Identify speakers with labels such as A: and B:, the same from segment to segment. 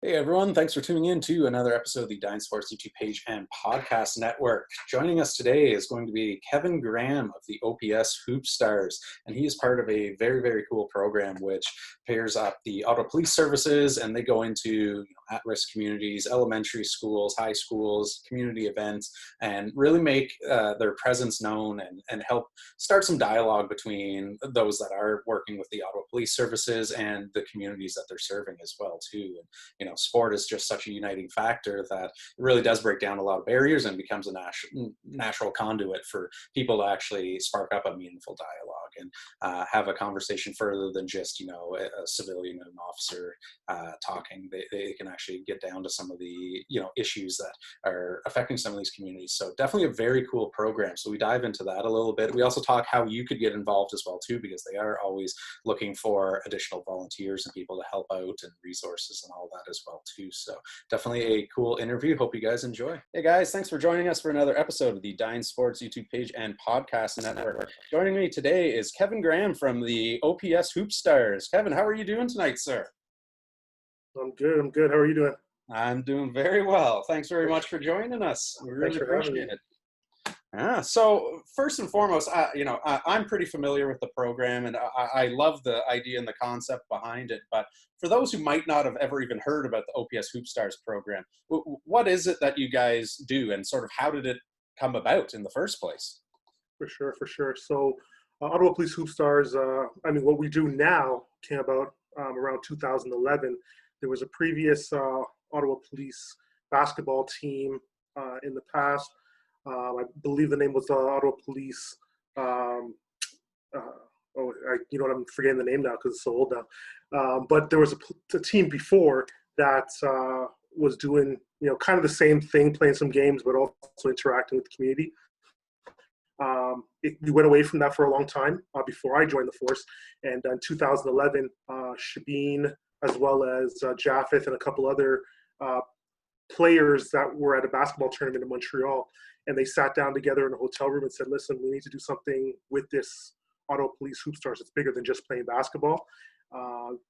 A: Hey everyone, thanks for tuning in to another episode of the Dine Sports YouTube page and podcast network. Joining us today is going to be Kevin Graham of the OPS Hoopstars, and he is part of a very, very cool program which pairs up the Ottawa Police Services, and they go into at-risk communities, elementary schools, high schools, community events, and really make their presence known and help start some dialogue between those that are working with the Ottawa Police Services and the communities that they're serving as well too. And sport is just such a uniting factor that it really does break down a lot of barriers and becomes a natural conduit for people to actually spark up a meaningful dialogue and have a conversation further than just, a civilian and an officer talking. They can actually get down to some of the, issues that are affecting some of these communities. So definitely a very cool program. So we dive into that a little bit. We also talk how you could get involved as well too, because they are always looking for additional volunteers and people to help out and resources and all that as well too. So definitely a cool interview. Hope you guys enjoy. Hey guys, thanks for joining us for another episode of the Dine Sports YouTube page and podcast network. Joining me today is Kevin Graham from the OPS Hoopstars. Kevin, how are you doing tonight, sir?
B: I'm good. How are you doing?
A: I'm doing very well. Thanks very much for joining us. We really appreciate it. So first and foremost, I'm pretty familiar with the program, and I love the idea and the concept behind it. But for those who might not have ever even heard about the OPS Hoopstars program, what is it that you guys do, and sort of how did it come about in the first place?
B: For sure. So, Ottawa Police Hoopstars, what we do now came about around 2011. There was a previous Ottawa Police basketball team in the past. I believe the name was Ottawa Police. I'm forgetting the name now because it's so old now. But there was a team before that was doing, kind of the same thing, playing some games, but also interacting with the community. We went away from that for a long time before I joined the force. And in 2011, Shabeen, as well as Japheth and a couple other players that were at a basketball tournament in Montreal, and they sat down together in a hotel room and said, listen, we need to do something with this Ottawa Police Hoopstars. It's bigger than just playing basketball.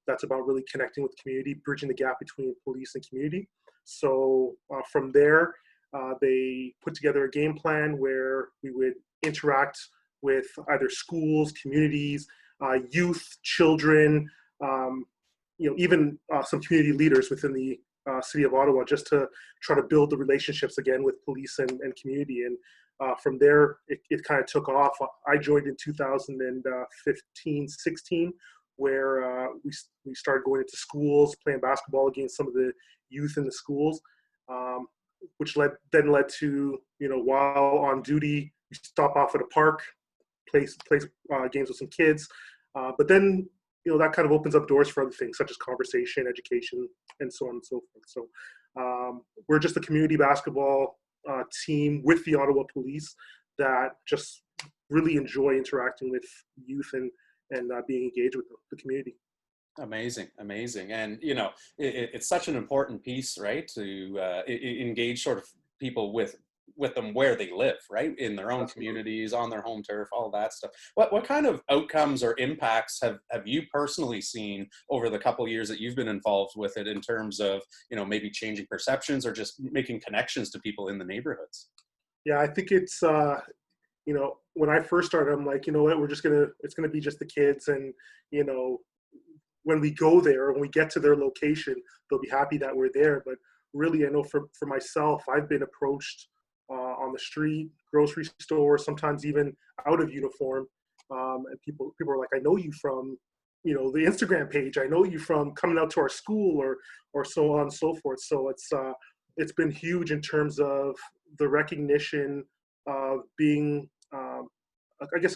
B: That's about really connecting with the community, bridging the gap between police and community. So from there, they put together a game plan where we would interact with either schools, communities, youth, children, even some community leaders within the city of Ottawa, just to try to build the relationships again with police and community. And from there, it kind of took off. I joined in 2015, 16, where we started going into schools, playing basketball against some of the youth in the schools, which led to, while on duty, we stop off at a park, play games with some kids. But then, that kind of opens up doors for other things, such as conversation, education, and so on and so forth. So we're just a community basketball team with the Ottawa Police that just really enjoy interacting with youth and being engaged with the community.
A: Amazing. And, it's such an important piece, right, to engage sort of people with them where they live, right, in their own communities, on their home turf, all that stuff. What kind of outcomes or impacts have you personally seen over the couple of years that you've been involved with it, in terms of, maybe changing perceptions or just making connections to people in the neighborhoods?
B: Yeah, I think it's, when I first started, I'm like, it's going to be just the kids. And, when we go there, when we get to their location, they'll be happy that we're there. But really, I know for myself, I've been approached on the street, grocery store, sometimes even out of uniform. And people are like, I know you from, the Instagram page. I know you from coming out to our school or so on and so forth. So it's been huge in terms of the recognition of being,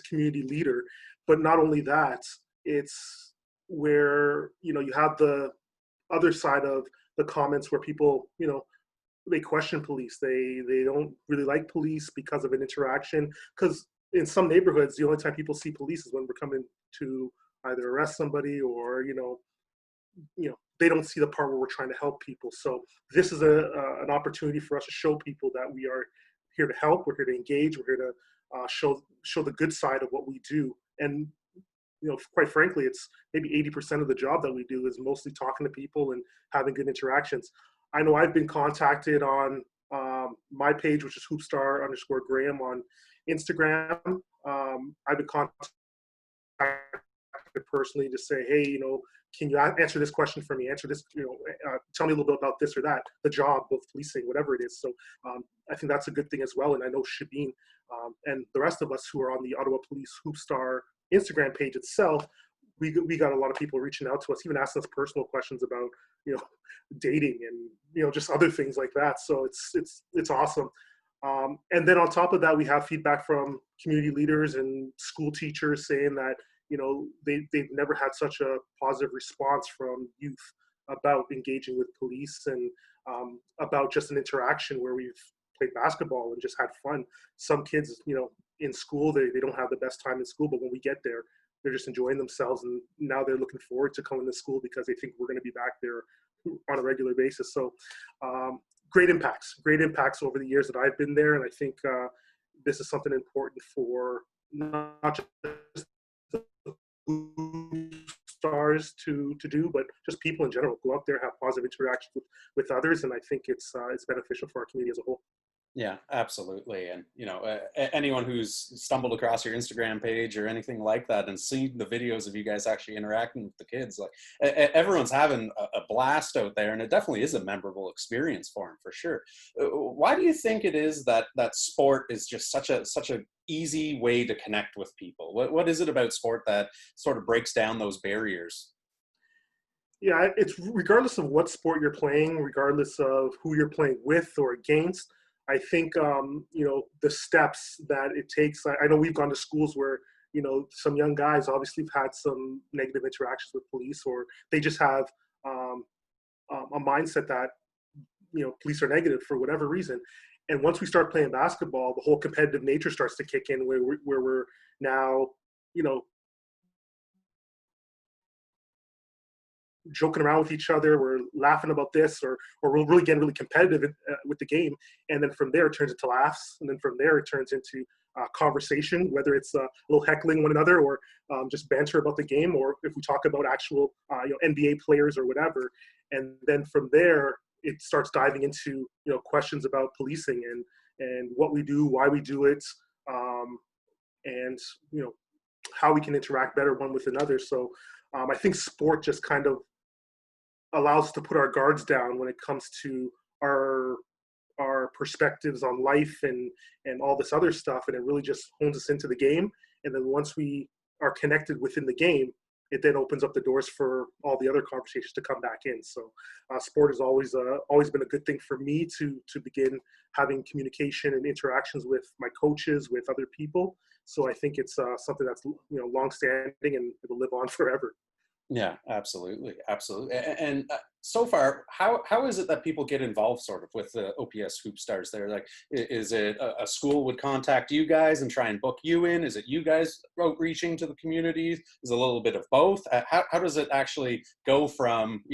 B: community leader. But not only that, it's where, you have the other side of the comments where people, they question police. They don't really like police because of an interaction. Because in some neighborhoods, the only time people see police is when we're coming to either arrest somebody or, they don't see the part where we're trying to help people. So this is an opportunity for us to show people that we are here to help. We're here to engage. We're here to show the good side of what we do. And quite frankly, it's maybe 80% of the job that we do is mostly talking to people and having good interactions. I know I've been contacted on my page, which is Hoopstar_Graham on Instagram. I've been contacted personally to say, hey, can you answer this question for me? Answer this, tell me a little bit about this or that, the job of policing, whatever it is. So I think that's a good thing as well. And I know Shabine and the rest of us who are on the Ottawa Police Hoopstar Instagram page itself, we got a lot of people reaching out to us, even asking us personal questions about, dating and, just other things like that. So it's awesome. And then on top of that, we have feedback from community leaders and school teachers saying that, they've never had such a positive response from youth about engaging with police and about just an interaction where we've played basketball and just had fun. Some kids, in school, they don't have the best time in school, but when we get there, they're just enjoying themselves. And now they're looking forward to coming to school because they think we're going to be back there on a regular basis. So great impacts over the years that I've been there. And I think this is something important for not just stars to do, but just people in general. Go out there, have positive interactions with others, and I think it's beneficial for our community as a whole.
A: Yeah, absolutely. And, anyone who's stumbled across your Instagram page or anything like that and seen the videos of you guys actually interacting with the kids, like everyone's having a blast out there, and it definitely is a memorable experience for them, for sure. Why do you think it is that sport is just such a easy way to connect with people? What is it about sport that sort of breaks down those barriers?
B: Yeah, it's regardless of what sport you're playing, regardless of who you're playing with or against. I think, the steps that it takes, I know we've gone to schools where, some young guys obviously have had some negative interactions with police, or they just have a mindset that, police are negative for whatever reason. And once we start playing basketball, the whole competitive nature starts to kick in where we're now, joking around with each other, we're laughing about this, or we're really getting really competitive with the game. And then from there it turns into laughs, and then from there it turns into conversation, whether it's a little heckling one another or just banter about the game, or if we talk about actual NBA players or whatever. And then from there it starts diving into questions about policing and what we do, why we do it, and how we can interact better one with another. So I think sport just kind of allows us to put our guards down when it comes to our perspectives on life and all this other stuff, and it really just hones us into the game. And then once we are connected within the game, it then opens up the doors for all the other conversations to come back in. So sport has always been a good thing for me to begin having communication and interactions with my coaches, with other people. So I think it's something that's long-standing, and it'll live on forever.
A: Yeah, absolutely. And so far, how is it that people get involved sort of with the OPS Hoopstars there? Like, is it a school would contact you guys and try and book you in? Is it you guys outreaching to the communities? Is it a little bit of both? How does it actually go from,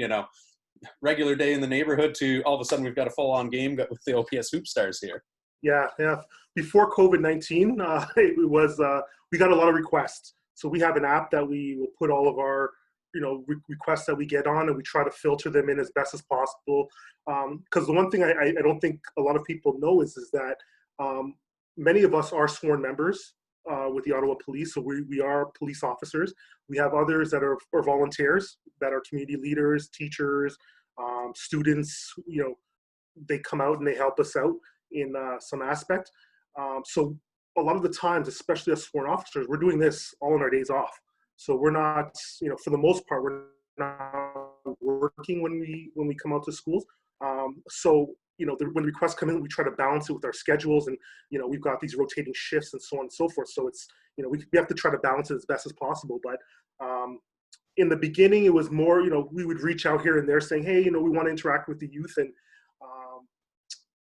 A: regular day in the neighborhood to all of a sudden we've got a full-on game with the OPS Hoopstars here?
B: Yeah. Before COVID-19, it was we got a lot of requests. So we have an app that we will put all of our requests that we get on, and we try to filter them in as best as possible. Because the one thing I don't think a lot of people know is that many of us are sworn members with the Ottawa Police. So we are police officers. We have others that are volunteers, that are community leaders, teachers, students. They come out and they help us out in some aspect. So a lot of the times, especially as sworn officers, we're doing this all on our days off. So we're not, for the most part, we're not working when we come out to schools. So when requests come in, we try to balance it with our schedules, and we've got these rotating shifts and so on and so forth. So it's we have to try to balance it as best as possible. But in the beginning, it was more we would reach out here and there saying, hey, we want to interact with the youth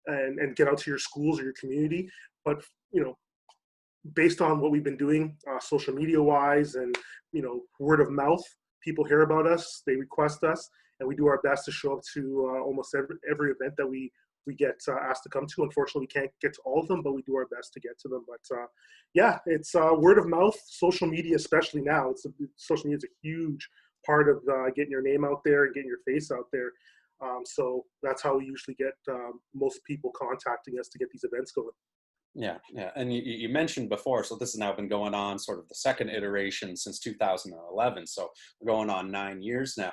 B: and get out to your schools or your community. But based on what we've been doing social media wise and word of mouth, people hear about us, they request us, and we do our best to show up to almost every event that we we get asked to come to. Unfortunately, we can't get to all of them, but we do our best to get to them. But yeah, it's word of mouth, social media, especially now. Social media is a huge part of getting your name out there and getting your face out there. So that's how we usually get most people contacting us to get these events going.
A: Yeah, yeah. And you mentioned before, so this has now been going on sort of the second iteration since 2011. So we're going on 9 years now.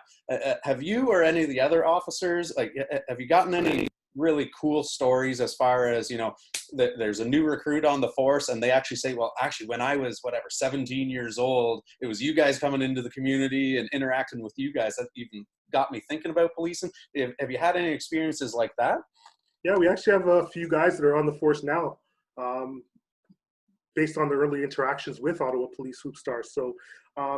A: Have you or any of the other officers, like, have you gotten any really cool stories as far as, you know, there's a new recruit on the force and they actually say, well, actually, when I was, 17 years old, it was you guys coming into the community and interacting with you guys that even got me thinking about policing. Have you had any experiences like that?
B: Yeah, we actually have a few guys that are on the force now, based on the early interactions with Ottawa Police Hoopstars. So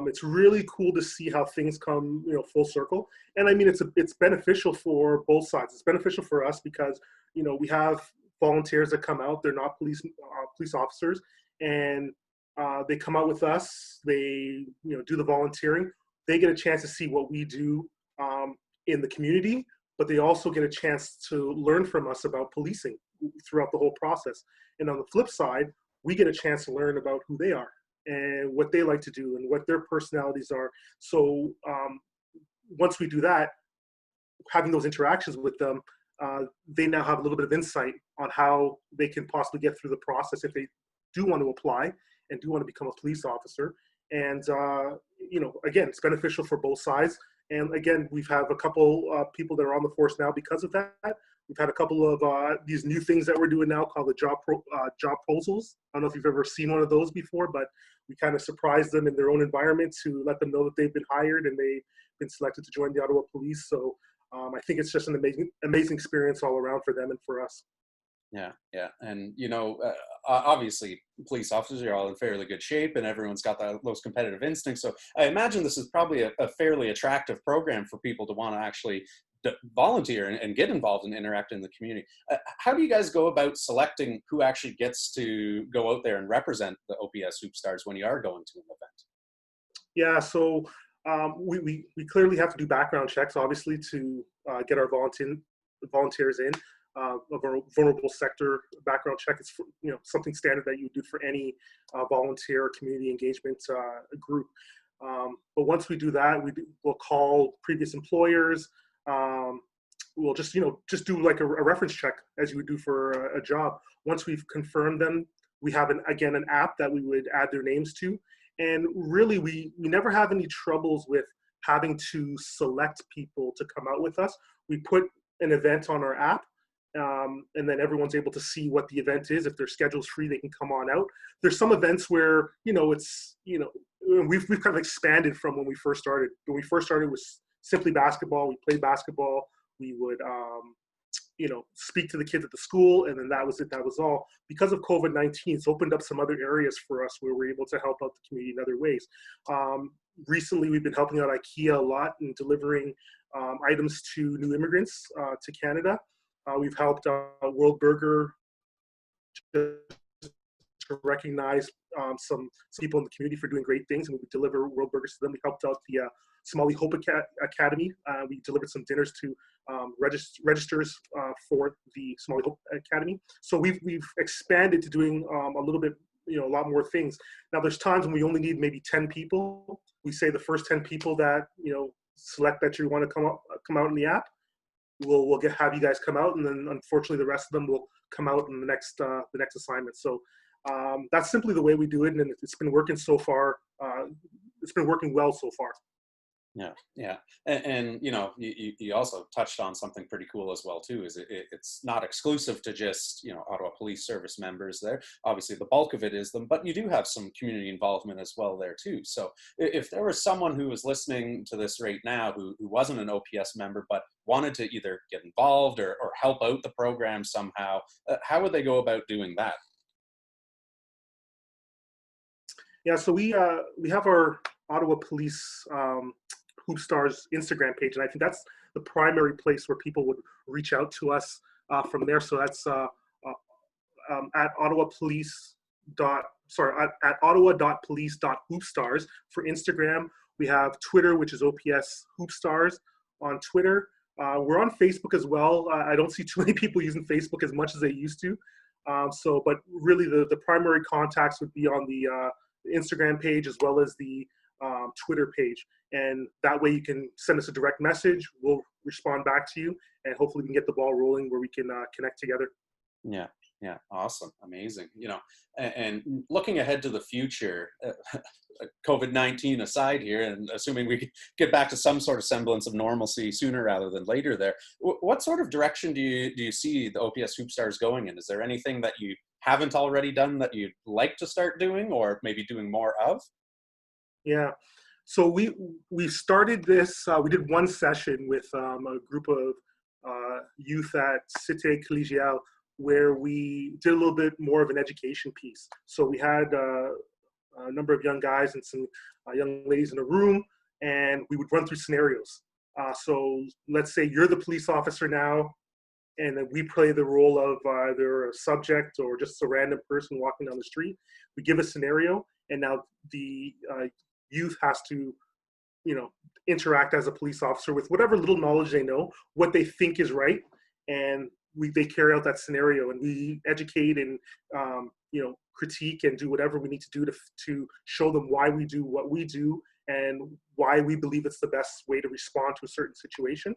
B: it's really cool to see how things come, full circle. And I mean, it's beneficial for both sides. It's beneficial for us because, we have volunteers that come out. They're not police officers, and they come out with us. They, do the volunteering. They get a chance to see what we do in the community, but they also get a chance to learn from us about policing throughout the whole process. And on the flip side, we get a chance to learn about who they are and what they like to do and what their personalities are. So once we do that, having those interactions with them, they now have a little bit of insight on how they can possibly get through the process if they do want to apply and do want to become a police officer. And, again, it's beneficial for both sides. And again, we've had a couple people that are on the force now because of that. We've had a couple of these new things that we're doing now called the job proposals. I don't know if you've ever seen one of those before, but we kind of surprise them in their own environment to let them know that they've been hired and they've been selected to join the Ottawa Police. So I think it's just an amazing experience all around for them and for us.
A: Yeah, yeah. And, obviously, police officers are all in fairly good shape and everyone's got those competitive instincts. So I imagine this is probably a fairly attractive program for people to want to actually volunteer and get involved and interact in the community. How do you guys go about selecting who actually gets to go out there and represent the OPS Hoopstars when you are going to an event?
B: Yeah, so we clearly have to do background checks, obviously, to get our volunteers in. Of a vulnerable sector background check is something standard that you do for any volunteer or community engagement group. But once we do that, we'll call previous employers. We'll just do like a reference check as you would do for a job. Once we've confirmed them, we have an app that we would add their names to. And really, we never have any troubles with having to select people to come out with us. We put an event on our app. And then everyone's able to see what the event is. If their schedule's free, they can come on out. There's some events where, we've kind of expanded from when we first started. When we first started, it was simply basketball. We played basketball. We would, speak to the kids at the school, and then that was it. That was all. Because of COVID-19, it's opened up some other areas for us where we're able to help out the community in other ways. Recently, we've been helping out IKEA a lot in delivering items to new immigrants to Canada. We've helped World Burger to recognize some people in the community for doing great things, and we deliver World Burgers to them. We helped out the Somali Hope Academy. We delivered some dinners to registers for the Somali Hope Academy. So we've expanded to doing a little bit, a lot more things. Now there's times when we only need maybe 10 people. We say the first 10 people that select that you want to come out in the app. We'll have you guys come out, and then unfortunately the rest of them will come out in the next assignment. So that's simply the way we do it, and it's been working so far. It's been working well so far.
A: Yeah, yeah, and you also touched on something pretty cool as well too. Is it's not exclusive to just Ottawa Police Service members there. Obviously, the bulk of it is them, but you do have some community involvement as well there too. So if there was someone who was listening to this right now who wasn't an OPS member but wanted to either get involved or help out the program somehow, how would they go about doing that?
B: Yeah, so we have our Ottawa Police Hoopstars Instagram page, and I think that's the primary place where people would reach out to us from there. So that's at ottawa.police.hoopstars for Instagram. We have Twitter, which is OPS Hoopstars on Twitter. We're on Facebook as well. I don't see too many people using Facebook as much as they used to. But really the primary contacts would be on the Instagram page as well as the Twitter page. And that way you can send us a direct message. We'll respond back to you, and hopefully we can get the ball rolling where we can connect together.
A: Yeah. Yeah. Awesome. Amazing. And looking ahead to the future, COVID-19 aside here, and assuming we could get back to some sort of semblance of normalcy sooner rather than later there, what sort of direction do you see the OPS Hoopstars going in? Is there anything that you haven't already done that you'd like to start doing, or maybe doing more of?
B: Yeah. So we started this, we did one session with a group of youth at Cité Collégiale, where we did a little bit more of an education piece. So we had a number of young guys and some young ladies in a room, and we would run through scenarios. So let's say you're the police officer now, and then we play the role of either a subject or just a random person walking down the street. We give a scenario, and now the youth has to, interact as a police officer with whatever little knowledge they know, what they think is right, and they carry out that scenario, and we educate and critique and do whatever we need to do to show them why we do what we do and why we believe it's the best way to respond to a certain situation.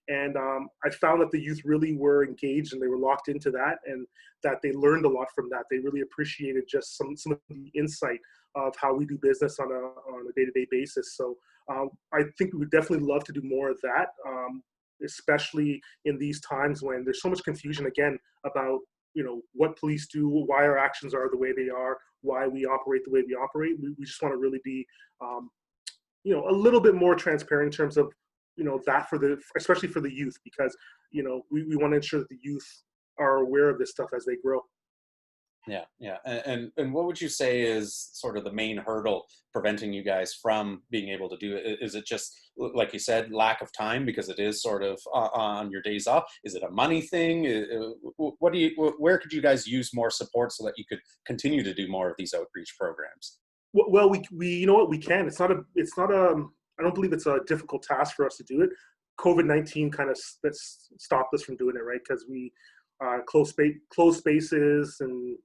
B: And I found that the youth really were engaged and they were locked into that, and that they learned a lot from that. They really appreciated just some of the insight of how we do business on a day-to-day basis. So I think we would definitely love to do more of that. Especially in these times when there's so much confusion again about what police do, why our actions are the way they are, why we operate the way we operate. We just want to really be a little bit more transparent in terms of that especially for the youth, because we want to ensure that the youth are aware of this stuff as they grow.
A: Yeah. And what would you say is sort of the main hurdle preventing you guys from being able to do it? Is it just, like you said, lack of time because it is sort of on your days off? Is it a money thing? Where could you guys use more support so that you could continue to do more of these outreach programs?
B: Well, we we can. It's not I don't believe it's a difficult task for us to do it. COVID-19 kind of stopped us from doing it, right? Because we close spaces and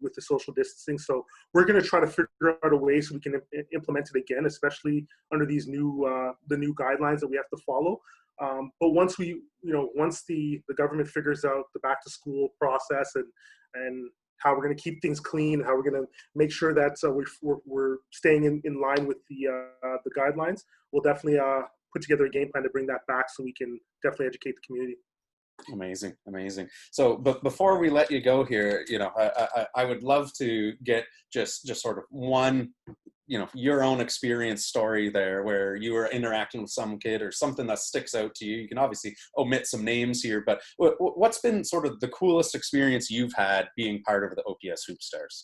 B: with the social distancing. So we're going to try to figure out a way so we can implement it again, especially under these the new guidelines that we have to follow. But once once the government figures out the back to school process and how we're going to keep things clean, how we're going to make sure that we're staying in line with the guidelines, we'll definitely put together a game plan to bring that back so we can definitely educate the community.
A: Amazing. So, but before we let you go here, I would love to get just sort of one, your own experience story there where you were interacting with some kid or something that sticks out to you. You can obviously omit some names here, but what's been sort of the coolest experience you've had being part of the OPS Hoopstars?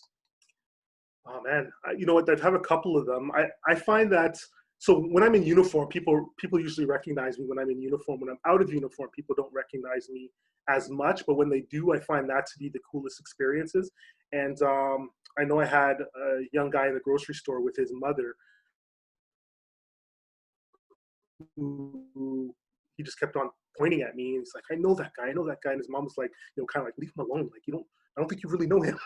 B: Oh man, you know what? I have a couple of them. I find that. So when I'm in uniform, people usually recognize me when I'm in uniform. When I'm out of uniform, people don't recognize me as much. But when they do, I find that to be the coolest experiences. And I know I had a young guy in the grocery store with his mother who he just kept on pointing at me. And he's like, I know that guy. And his mom was like, kind of like, leave him alone. Like, I don't think you really know him.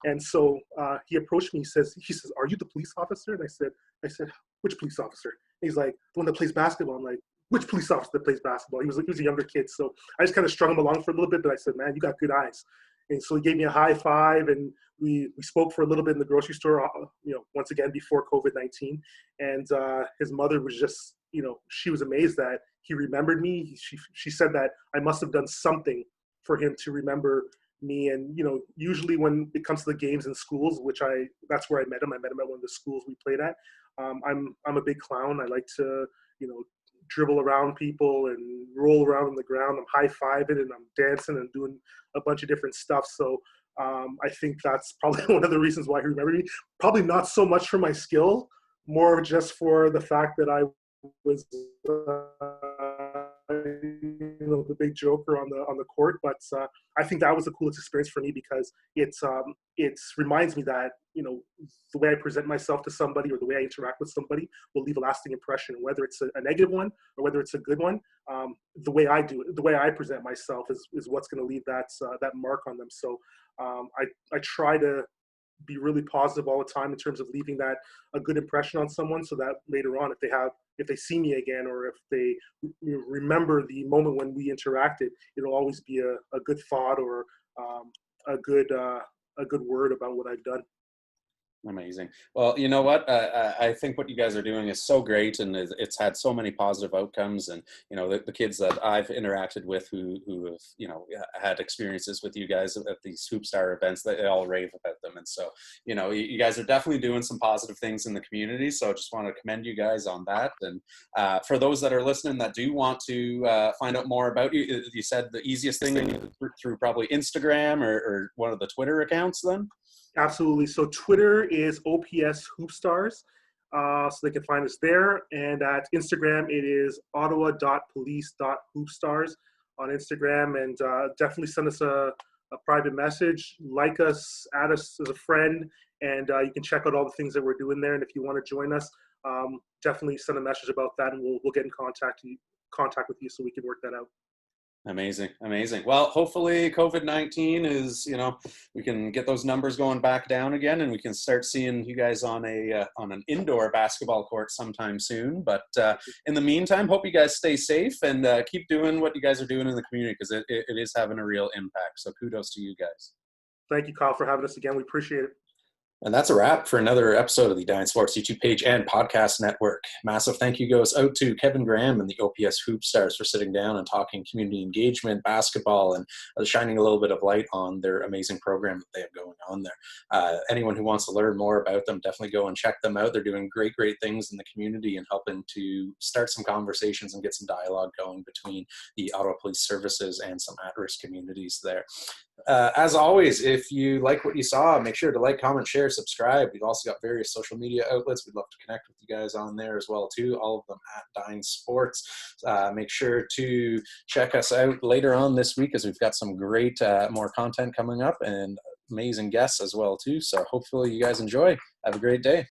B: And so he approached me. He says, are you the police officer? And I said, which police officer? And he's like, the one that plays basketball. I'm like, which police officer that plays basketball? He was a younger kid. So I just kind of strung him along for a little bit, but I said, man, you got good eyes. And so he gave me a high five, and we spoke for a little bit in the grocery store, once again, before COVID-19. And his mother was just, she was amazed that he remembered me. She said that I must have done something for him to remember me. And usually when it comes to the games in schools, that's where I met him. I met him at one of the schools we played at. I'm a big clown. I like to dribble around people and roll around on the ground. I'm high-fiving and I'm dancing and doing a bunch of different stuff. So I think that's probably one of the reasons why he remembered me. Probably not so much for my skill, more just for the fact that I was the big joker on the court. But I think that was the coolest experience for me because it reminds me that the way I present myself to somebody or the way I interact with somebody will leave a lasting impression, whether it's a negative one or whether it's a good one. The way I do it, the way I present myself is what's going to leave that mark on them. So I try to be really positive all the time in terms of leaving a good impression on someone, so that later on, if they see me again or if they remember the moment when we interacted, it'll always be a good thought or a good word about what I've done.
A: Amazing. Well, you know what? I think what you guys are doing is so great, and it's had so many positive outcomes. And the kids that I've interacted with who have had experiences with you guys at these Hoopstar events, they all rave about them. And so you guys are definitely doing some positive things in the community. So I just want to commend you guys on that. And for those that are listening that do want to find out more about you, you said the easiest thing through probably Instagram or one of the Twitter accounts then?
B: Absolutely. So Twitter is OPS Hoopstars. So they can find us there. And at Instagram, it is ottawa.police.hoopstars on Instagram. And definitely send us a private message, like us, add us as a friend, and you can check out all the things that we're doing there. And if you want to join us, definitely send a message about that, and we'll get in contact with you so we can work that out.
A: Amazing. Well, hopefully COVID-19 is, we can get those numbers going back down again, and we can start seeing you guys on an indoor basketball court sometime soon. But in the meantime, hope you guys stay safe and keep doing what you guys are doing in the community, because it is having a real impact. So kudos to you guys.
B: Thank you, Kyle, for having us again. We appreciate it.
A: And that's a wrap for another episode of the Dine Sports YouTube page and podcast network. Massive thank you goes out to Kevin Graham and the OPS Hoopstars for sitting down and talking community engagement, basketball, and shining a little bit of light on their amazing program that they have going on there. Anyone who wants to learn more about them, definitely go and check them out. They're doing great things in the community and helping to start some conversations and get some dialogue going between the Ottawa Police Services and some at-risk communities there. As always, if you like what you saw, make sure to like, comment, share, subscribe. We've also got various social media outlets. We'd love to connect with you guys on there as well too, all of them at Dine Sports. Make sure to check us out later on this week, as we've got some great more content coming up and amazing guests as well too. So hopefully you guys enjoy. Have a great day.